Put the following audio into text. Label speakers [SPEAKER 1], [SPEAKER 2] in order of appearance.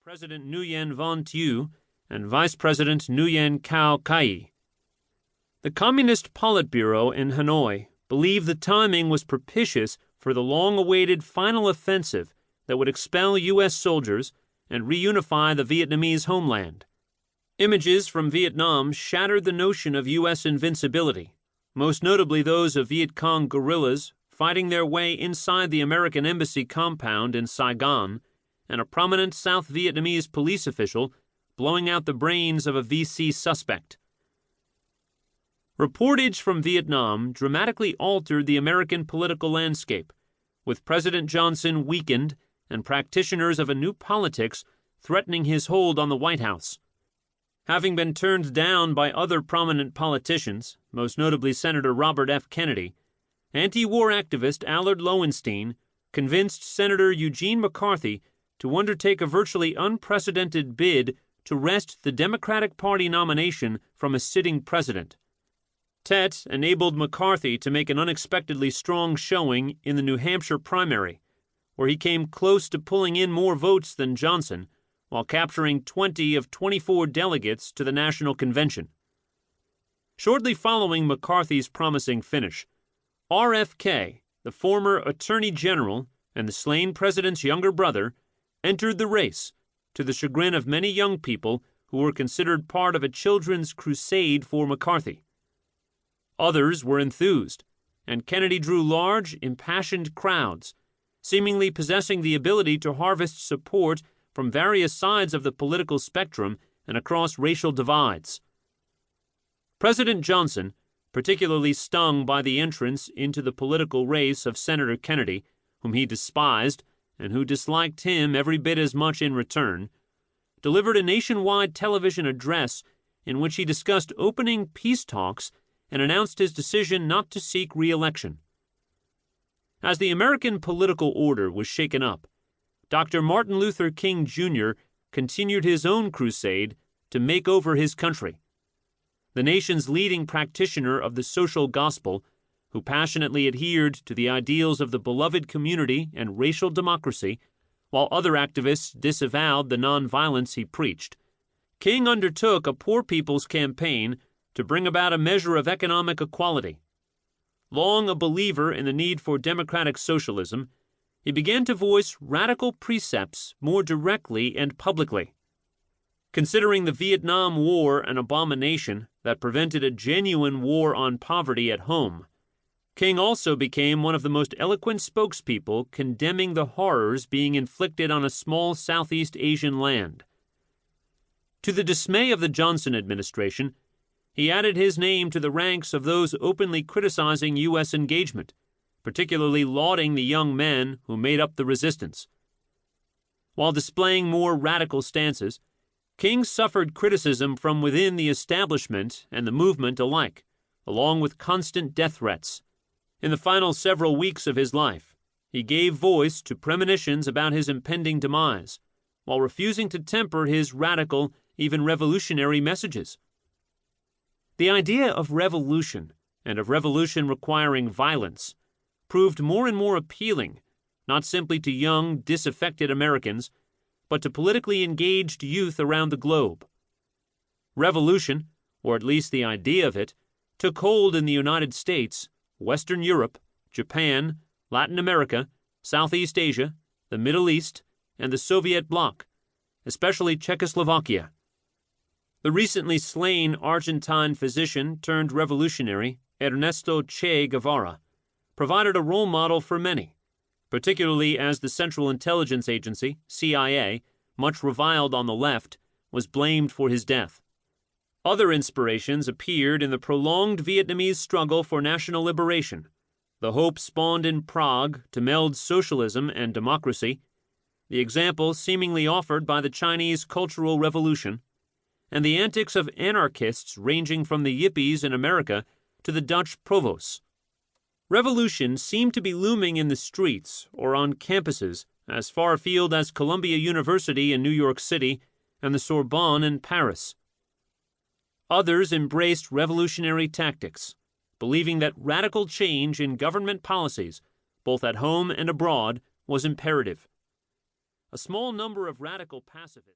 [SPEAKER 1] President Nguyen Van Thieu and Vice President Nguyen Cao Kai. The Communist Politburo in Hanoi believed the timing was propitious for the long-awaited final offensive that would expel U.S. soldiers and reunify the Vietnamese homeland. Images from Vietnam shattered the notion of U.S. invincibility, most notably those of Viet Cong guerrillas fighting their way inside the American embassy compound in Saigon, and a prominent South Vietnamese police official blowing out the brains of a VC suspect. Reportage from Vietnam dramatically altered the American political landscape, with President Johnson weakened and practitioners of a new politics threatening his hold on the White House. Having been turned down by other prominent politicians, most notably Senator Robert F. Kennedy, anti-war activist Allard Lowenstein convinced Senator Eugene McCarthy to undertake a virtually unprecedented bid to wrest the Democratic Party nomination from a sitting president. Tet enabled McCarthy to make an unexpectedly strong showing in the New Hampshire primary, where he came close to pulling in more votes than Johnson, while capturing 20 of 24 delegates to the national convention. Shortly following McCarthy's promising finish, RFK, the former Attorney General and the slain president's younger brother, entered the race, to the chagrin of many young people who were considered part of a children's crusade for McCarthy. Others were enthused, and Kennedy drew large, impassioned crowds, seemingly possessing the ability to harvest support from various sides of the political spectrum and across racial divides. President Johnson, particularly stung by the entrance into the political race of Senator Kennedy, whom he despised and who disliked him every bit as much in return, delivered a nationwide television address in which he discussed opening peace talks and announced his decision not to seek re-election. As the American political order was shaken up, Dr. Martin Luther King Jr. continued his own crusade to make over his country. The nation's leading practitioner of the social gospel, who passionately adhered to the ideals of the beloved community and racial democracy, while other activists disavowed the nonviolence he preached, King undertook a poor people's campaign to bring about a measure of economic equality. Long a believer in the need for democratic socialism, he began to voice radical precepts more directly and publicly. Considering the Vietnam War an abomination that prevented a genuine war on poverty at home, King also became one of the most eloquent spokespeople condemning the horrors being inflicted on a small Southeast Asian land. To the dismay of the Johnson administration, he added his name to the ranks of those openly criticizing U.S. engagement, particularly lauding the young men who made up the resistance. While displaying more radical stances, King suffered criticism from within the establishment and the movement alike, along with constant death threats. In the final several weeks of his life, he gave voice to premonitions about his impending demise, while refusing to temper his radical, even revolutionary messages. The idea of revolution, and of revolution requiring violence, proved more and more appealing, not simply to young, disaffected Americans, but to politically engaged youth around the globe. Revolution, or at least the idea of it, took hold in the United States, Western Europe, Japan, Latin America, Southeast Asia, the Middle East, and the Soviet bloc, especially Czechoslovakia. The recently slain Argentine physician turned revolutionary Ernesto Che Guevara provided a role model for many, particularly as the Central Intelligence Agency, CIA, much reviled on the left, was blamed for his death. Other inspirations appeared in the prolonged Vietnamese struggle for national liberation, the hope spawned in Prague to meld socialism and democracy, the example seemingly offered by the Chinese Cultural Revolution, and the antics of anarchists ranging from the Yippies in America to the Dutch provosts. Revolution seemed to be looming in the streets or on campuses as far afield as Columbia University in New York City and the Sorbonne in Paris. Others embraced revolutionary tactics, believing that radical change in government policies, both at home and abroad, was imperative. A small number of radical pacifists